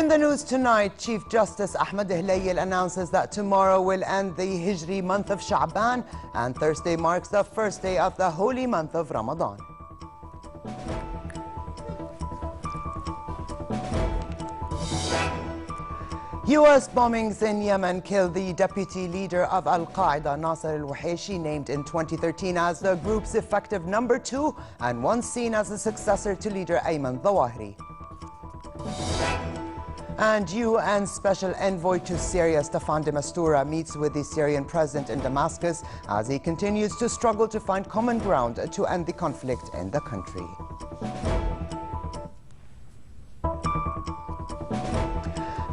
In the news tonight, Chief Justice Ahmed Hlayel announces that tomorrow will end the Hijri month of Sha'ban and Thursday marks the first day of the holy month of Ramadan. U.S. bombings in Yemen killed the deputy leader of Al-Qaeda, Nasser al-Wuhayshi, named in 2013 as the group's effective #2 and once seen as a successor to leader Ayman Zawahiri. And UN Special Envoy to Syria, Staffan de Mistura, meets with the Syrian president in Damascus as he continues to struggle to find common ground to end the conflict in the country.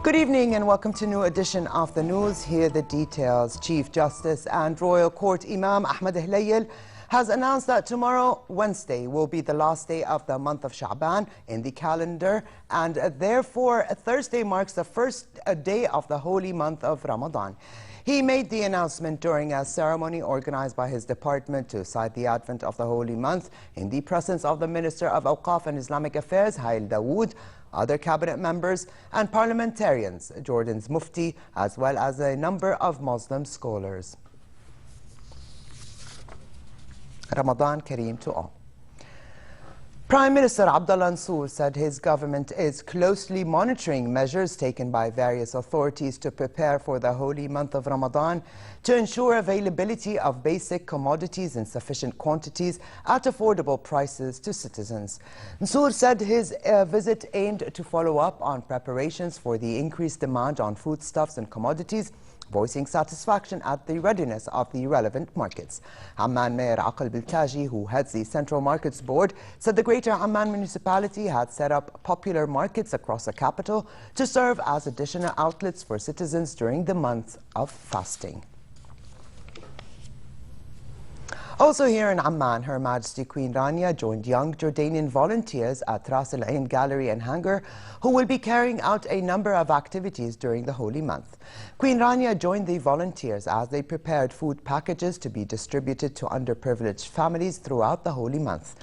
Good evening and welcome to a new edition of the news. Here are the details. Chief Justice and Royal Court Imam Ahmed Hlayel has announced that tomorrow, Wednesday, will be the last day of the month of Sha'ban in the calendar, and therefore Thursday marks the first day of the holy month of Ramadan. He made the announcement during a ceremony organized by his department to cite the advent of the holy month in the presence of the Minister of Awqaf and Islamic Affairs, Hail Dawood, other cabinet members and parliamentarians, Jordan's Mufti, as well as a number of Muslim scholars. Ramadan Kareem to all. Prime Minister Abdullah Mansour said his government is closely monitoring measures taken by various authorities to prepare for the holy month of Ramadan to ensure availability of basic commodities in sufficient quantities at affordable prices to citizens. Mansour said his visit aimed to follow up on preparations for the increased demand on foodstuffs and commodities, voicing satisfaction at the readiness of the relevant markets. Amman Mayor Aqil Biltaji, who heads the Central Markets Board, said the Greater Amman municipality had set up popular markets across the capital to serve as additional outlets for citizens during the month of fasting. Also here in Amman, Her Majesty Queen Rania joined young Jordanian volunteers at Ras Al Ain Gallery and Hangar, who will be carrying out a number of activities during the holy month. Queen Rania joined the volunteers as they prepared food packages to be distributed to underprivileged families throughout the holy month.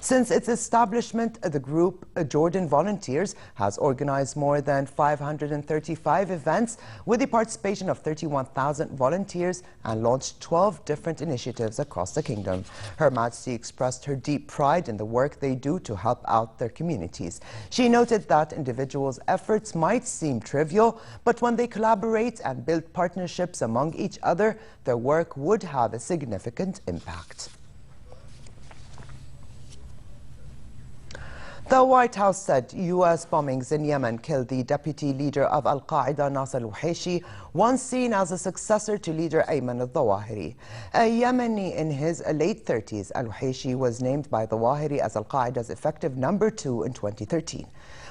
Since its establishment, the group Jordan Volunteers has organized more than 535 events with the participation of 31,000 volunteers and launched 12 different initiatives across the kingdom. Her Majesty expressed her deep pride in the work they do to help out their communities. She noted that individuals' efforts might seem trivial, but when they collaborate and build partnerships among each other, their work would have a significant impact. The White House said U.S. bombings in Yemen killed the deputy leader of Al-Qaeda, Nasser al-Wuhayshi, once seen as a successor to leader Ayman al-Zawahiri. A Yemeni in his late 30s, al-Wuhayshi was named by Zawahiri as Al-Qaeda's effective #2 in 2013.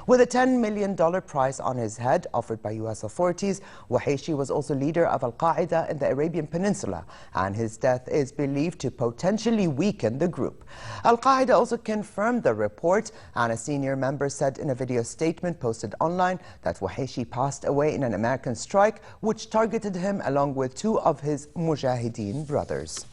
With a $10 million prize on his head offered by U.S. authorities, Wuhayshi was also leader of Al-Qaeda in the Arabian Peninsula, and his death is believed to potentially weaken the group. Al-Qaeda also confirmed the report, and a senior member said in a video statement posted online that Wuhayshi passed away in an American strike which targeted him along with two of his Mujahideen brothers.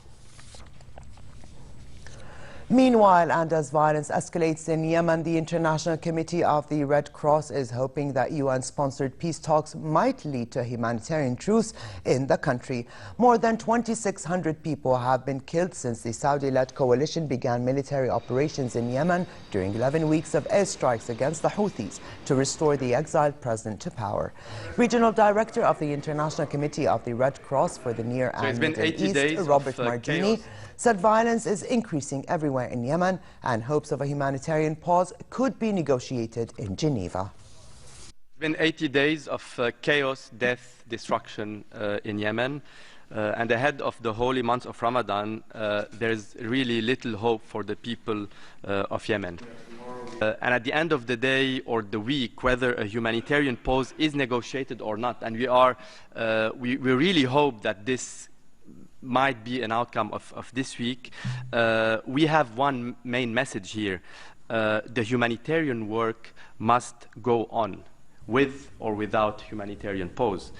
Meanwhile, and as violence escalates in Yemen, the International Committee of the Red Cross is hoping that UN-sponsored peace talks might lead to a humanitarian truce in the country. More than 2,600 people have been killed since the Saudi-led coalition began military operations in Yemen during 11 weeks of airstrikes against the Houthis to restore the exiled president to power. Regional Director of the International Committee of the Red Cross for the Near and Middle East, Robert Margini, said violence is increasing everywhere in Yemen and hopes of a humanitarian pause could be negotiated in Geneva. It's been 80 days of chaos, death, destruction in Yemen. And ahead of the holy month of Ramadan, there's really little hope for the people of Yemen. And at the end of the day or the week, whether a humanitarian pause is negotiated or not, and we really hope that this might be an outcome of this week, we have one main message here. The humanitarian work must go on, with or without humanitarian pause.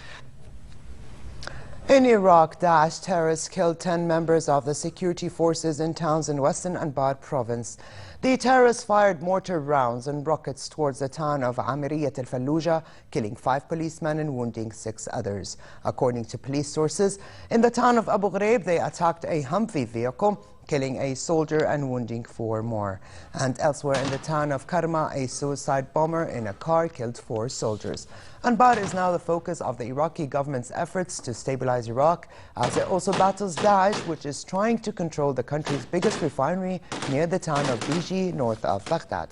In Iraq, Daesh terrorists killed 10 members of the security forces in towns in western Anbar province. The terrorists fired mortar rounds and rockets towards the town of Amiriyat al-Fallujah, killing 5 policemen and wounding 6 others. According to police sources, in the town of Abu Ghraib, they attacked a Humvee vehicle, killing a soldier and wounding 4 more. And elsewhere in the town of Karma, a suicide bomber in a car killed 4 soldiers. Anbar is now the focus of the Iraqi government's efforts to stabilize Iraq, as it also battles Daesh, which is trying to control the country's biggest refinery near the town of Biji, north of Baghdad.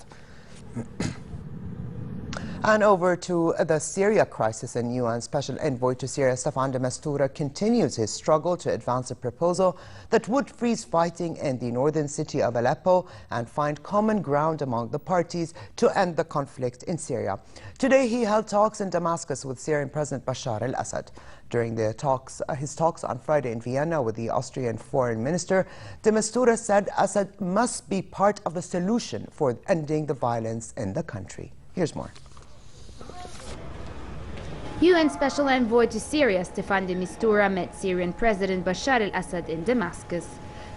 And over to the Syria crisis, and UN Special Envoy to Syria Staffan de Mistura continues his struggle to advance a proposal that would freeze fighting in the northern city of Aleppo and find common ground among the parties to end the conflict in Syria. Today he held talks in Damascus with Syrian President Bashar al-Assad. During his talks on Friday in Vienna with the Austrian foreign minister, de Mistura said Assad must be part of the solution for ending the violence in the country. Here's more. UN Special Envoy to Syria Staffan de Mistura met Syrian President Bashar al-Assad in Damascus.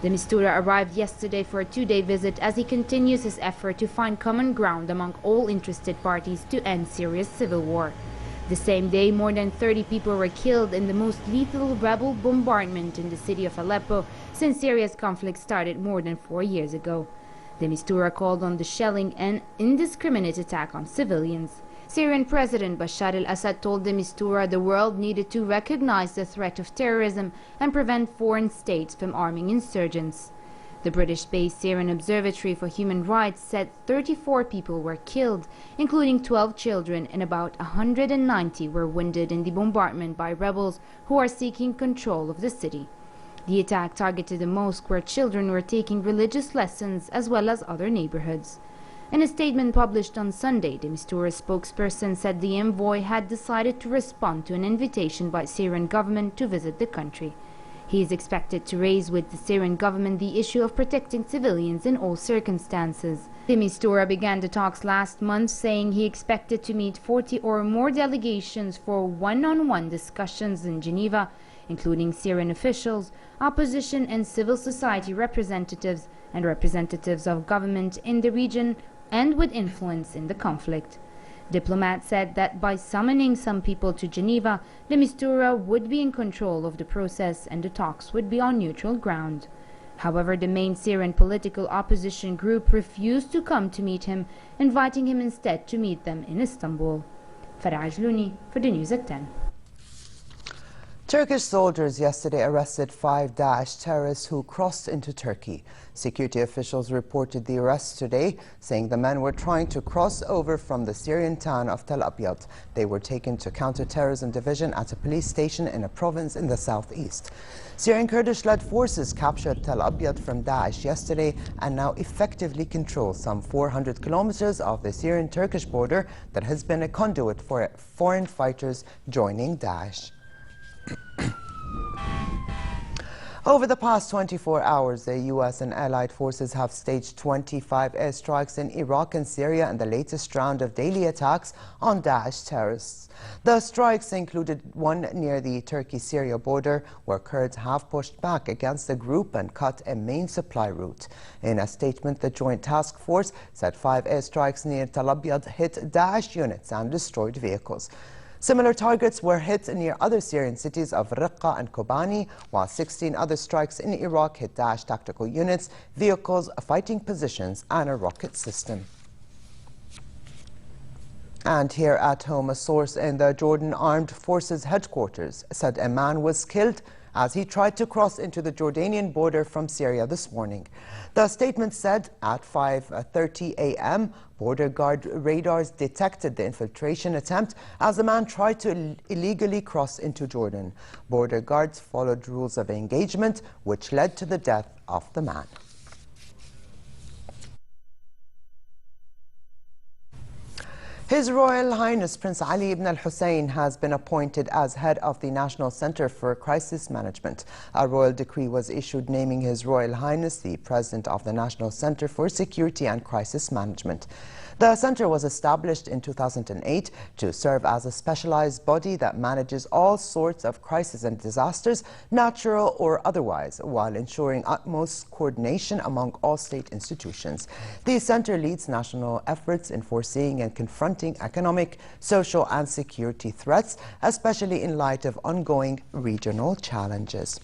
De Mistura arrived yesterday for a 2-day visit as he continues his effort to find common ground among all interested parties to end Syria's civil war. The same day, more than 30 people were killed in the most lethal rebel bombardment in the city of Aleppo since Syria's conflict started more than 4 years ago. De Mistura called on the shelling and indiscriminate attack on civilians. Syrian President Bashar al-Assad told de Mistura the world needed to recognize the threat of terrorism and prevent foreign states from arming insurgents. The British-based Syrian Observatory for Human Rights said 34 people were killed, including 12 children, and about 190 were wounded in the bombardment by rebels who are seeking control of the city. The attack targeted a mosque where children were taking religious lessons, as well as other neighborhoods. In a statement published on Sunday, de Mistura's spokesperson said the envoy had decided to respond to an invitation by Syrian government to visit the country. He is expected to raise with the Syrian government the issue of protecting civilians in all circumstances. De Mistura began the talks last month, saying he expected to meet 40 or more delegations for one-on-one discussions in Geneva, including Syrian officials, opposition and civil society representatives, and representatives of government in the region and with influence in the conflict. Diplomats said that by summoning some people to Geneva, de Mistura would be in control of the process and the talks would be on neutral ground. However, the main Syrian political opposition group refused to come to meet him, inviting him instead to meet them in Istanbul. Faraj Louni for the News at 10. Turkish soldiers yesterday arrested 5 Daesh terrorists who crossed into Turkey. Security officials reported the arrests today, saying the men were trying to cross over from the Syrian town of Tel Abyad. They were taken to counter-terrorism division at a police station in a province in the southeast. Syrian Kurdish-led forces captured Tel Abyad from Daesh yesterday and now effectively control some 400 kilometers of the Syrian-Turkish border that has been a conduit for foreign fighters joining Daesh. Over the past 24 hours, the U.S. and allied forces have staged 25 airstrikes in Iraq and Syria in the latest round of daily attacks on Daesh terrorists. The strikes included one near the Turkey-Syria border, where Kurds have pushed back against the group and cut a main supply route. In a statement, the Joint Task Force said 5 airstrikes near Tel Abyad hit Daesh units and destroyed vehicles. Similar targets were hit near other Syrian cities of Raqqa and Kobani, while 16 other strikes in Iraq hit Daesh tactical units, vehicles, fighting positions, and a rocket system. And here at home, a source in the Jordan Armed Forces headquarters said a man was killed as he tried to cross into the Jordanian border from Syria this morning. The statement said at 5:30 a.m., border guard radars detected the infiltration attempt as the man tried to illegally cross into Jordan. Border guards followed rules of engagement, which led to the death of the man. His Royal Highness Prince Ali ibn al-Hussein has been appointed as head of the National Center for Crisis Management. A royal decree was issued naming His Royal Highness the president of the National Center for Security and Crisis Management. The center was established in 2008 to serve as a specialized body that manages all sorts of crises and disasters, natural or otherwise, while ensuring utmost coordination among all state institutions. The center leads national efforts in foreseeing and confronting economic, social and security threats, especially in light of ongoing regional challenges.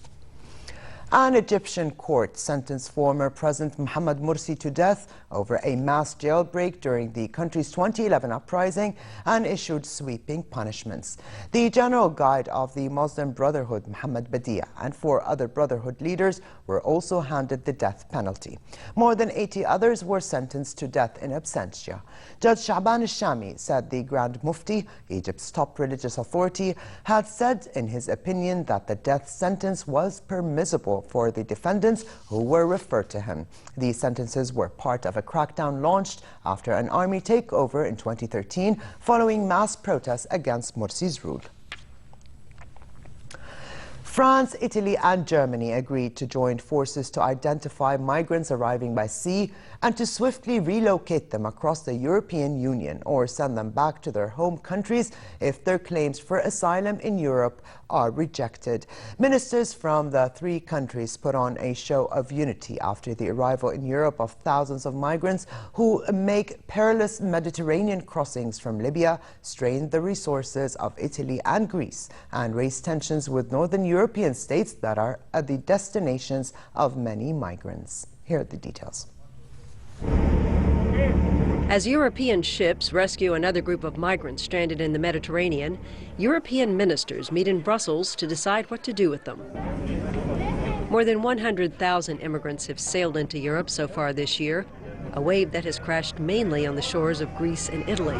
An Egyptian court sentenced former President Mohamed Morsi to death over a mass jailbreak during the country's 2011 uprising and issued sweeping punishments. The general guide of the Muslim Brotherhood, Mohammed Badia, and 4 other Brotherhood leaders were also handed the death penalty. More than 80 others were sentenced to death in absentia. Judge Sha'ban al-Shami said the Grand Mufti, Egypt's top religious authority, had said in his opinion that the death sentence was permissible for the defendants who were referred to him. These sentences were part of a crackdown launched after an army takeover in 2013 following mass protests against Morsi's rule. France, Italy and Germany agreed to join forces to identify migrants arriving by sea and to swiftly relocate them across the European Union or send them back to their home countries if their claims for asylum in Europe are rejected. Ministers from the 3 countries put on a show of unity after the arrival in Europe of thousands of migrants who make perilous Mediterranean crossings from Libya, strain the resources of Italy and Greece, and raise tensions with northern European states that are at the destinations of many migrants. Here are the details. As European ships rescue another group of migrants stranded in the Mediterranean, European ministers meet in Brussels to decide what to do with them. More than 100,000 immigrants have sailed into Europe so far this year, a wave that has crashed mainly on the shores of Greece and Italy.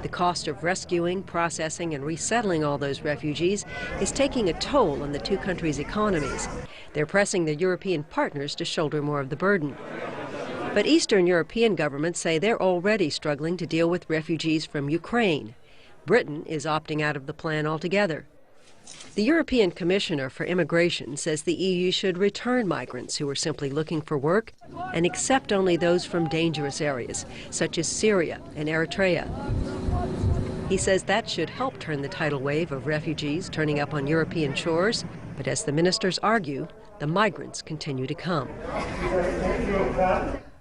The cost of rescuing, processing, and resettling all those refugees is taking a toll on the 2 countries' economies. They're pressing their European partners to shoulder more of the burden. But Eastern European governments say they're already struggling to deal with refugees from Ukraine. Britain is opting out of the plan altogether. The European Commissioner for Immigration says the EU should return migrants who are simply looking for work and accept only those from dangerous areas, such as Syria and Eritrea. He says that should help turn the tidal wave of refugees turning up on European shores. But as the ministers argue, the migrants continue to come.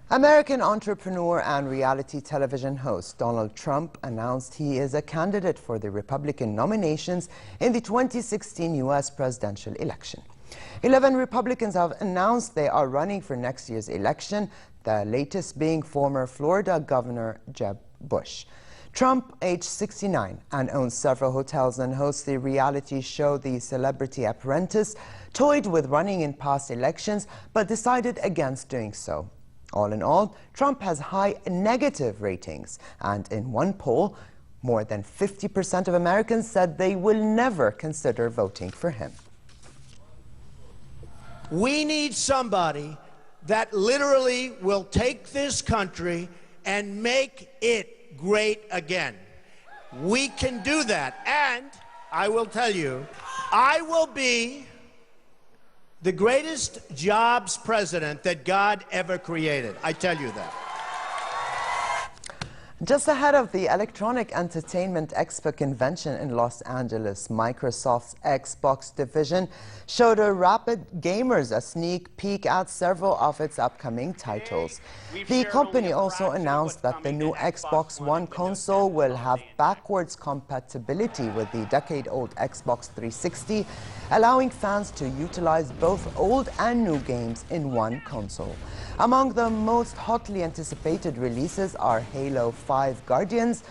American entrepreneur and reality television host Donald Trump announced he is a candidate for the Republican nominations in the 2016 U.S. presidential election. 11 Republicans have announced they are running for next year's election, the latest being former Florida Governor Jeb Bush. Trump, aged 69 and owns several hotels and hosts the reality show The Celebrity Apprentice, toyed with running in past elections but decided against doing so. All in all, Trump has high negative ratings, and in one poll, more than 50% of Americans said they will never consider voting for him. We need somebody that literally will take this country and make it great again. We can do that, and I will tell you, I will be the greatest jobs president that God ever created. I tell you that. Just ahead of the Electronic Entertainment Expo convention in Los Angeles, Microsoft's Xbox division showed Rapid Gamers a sneak peek at several of its upcoming titles. The company also announced that the new Xbox One console will have backwards compatibility with the decade-old Xbox 360, allowing fans to utilize both old and new games in one console. Among the most hotly anticipated releases are Halo 5 Guardians,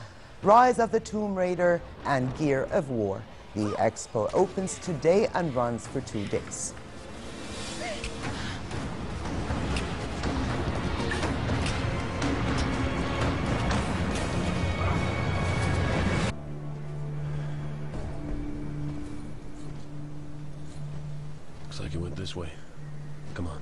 Rise of the Tomb Raider, and Gear of War. The expo opens today and runs for 2 days. Looks like it went this way. Come on.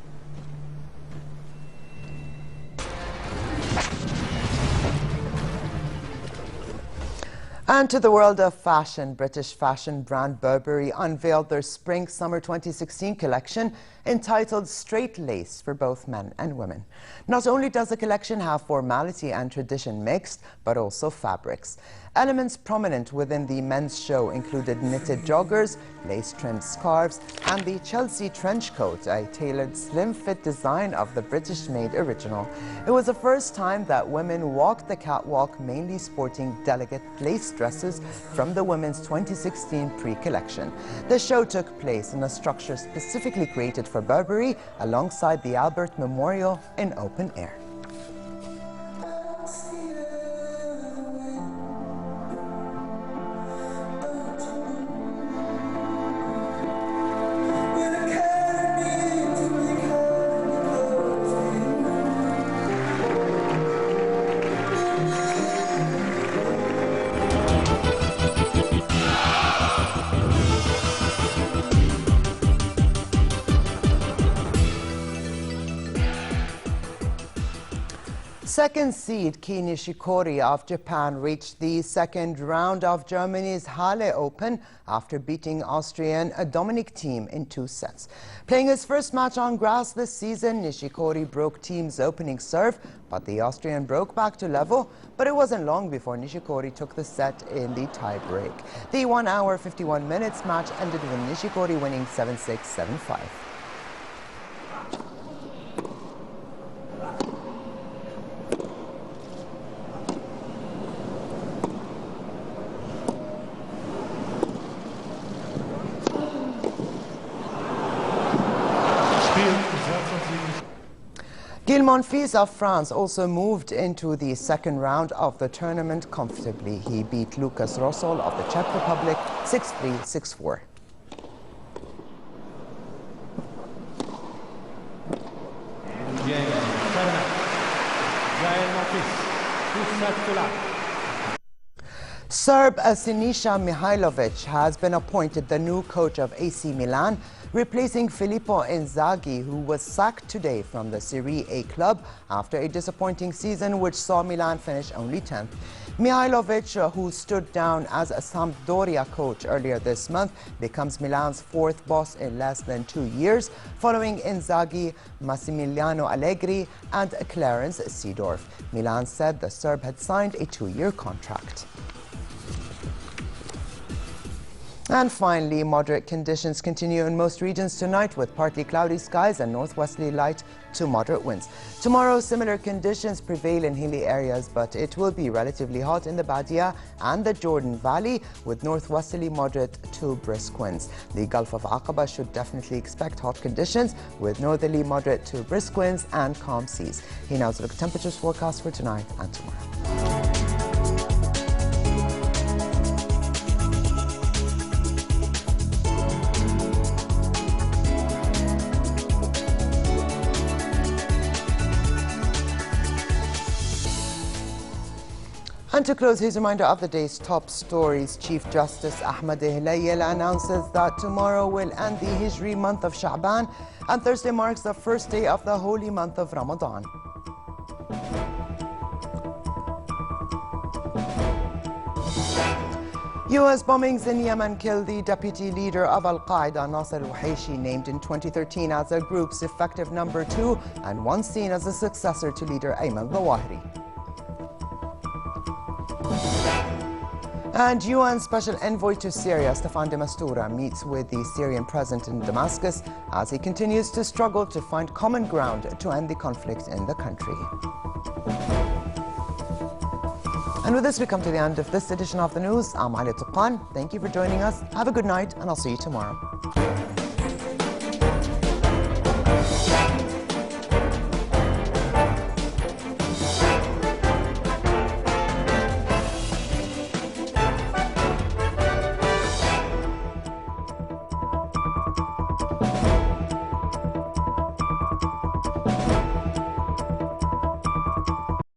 And to the world of fashion, British fashion brand Burberry unveiled their Spring-Summer 2016 collection entitled Straight Lace for both men and women. Not only does the collection have formality and tradition mixed, but also fabrics. Elements prominent within the men's show included knitted joggers, lace-trimmed scarves, and the Chelsea trench coat, a tailored slim-fit design of the British-made original. It was the first time that women walked the catwalk, mainly sporting delicate lace dresses from the women's 2016 pre-collection. The show took place in a structure specifically created for Burberry alongside the Albert Memorial in open air. Second seed Kei Nishikori of Japan reached the second round of Germany's Halle Open after beating Austrian Dominic Thiem in 2 sets. Playing his first match on grass this season, Nishikori broke Thiem's opening serve, but the Austrian broke back to level. But it wasn't long before Nishikori took the set in the tie-break. The 1 hour 51 minutes match ended with Nishikori winning 7-6, 7-5. Monfils of France also moved into the second round of the tournament comfortably. He beat Lucas Rosol of the Czech Republic 6-3, 6-4. Serb Sinisa Mihajlovic has been appointed the new coach of AC Milan, replacing Filippo Inzaghi, who was sacked today from the Serie A club after a disappointing season which saw Milan finish only 10th. Mihajlovic, who stood down as a Sampdoria coach earlier this month, becomes Milan's 4th boss in less than 2 years, following Inzaghi, Massimiliano Allegri and Clarence Seedorf. Milan said the Serb had signed a 2-year contract. And finally, moderate conditions continue in most regions tonight with partly cloudy skies and northwesterly light to moderate winds. Tomorrow, similar conditions prevail in hilly areas, but it will be relatively hot in the Badia and the Jordan Valley with northwesterly moderate to brisk winds. The Gulf of Aqaba should definitely expect hot conditions with northerly moderate to brisk winds and calm seas. Here now is a look at temperatures forecast for tonight and tomorrow. And to close, here's a reminder of the day's top stories. Chief Justice Ahmed Hlayel announces that tomorrow will end the Hijri month of Sha'ban and Thursday marks the first day of the holy month of Ramadan. U.S. bombings in Yemen killed the deputy leader of Al-Qaeda, Nasser al-Wahayshi, named in 2013 as the group's effective number 2 and once seen as a successor to leader Ayman Zawahiri. And UN Special Envoy to Syria, Staffan de Mistura, meets with the Syrian president in Damascus as he continues to struggle to find common ground to end the conflict in the country. And with this, we come to the end of this edition of the news. I'm Ali Tuqan. Thank you for joining us. Have a good night, and I'll see you tomorrow.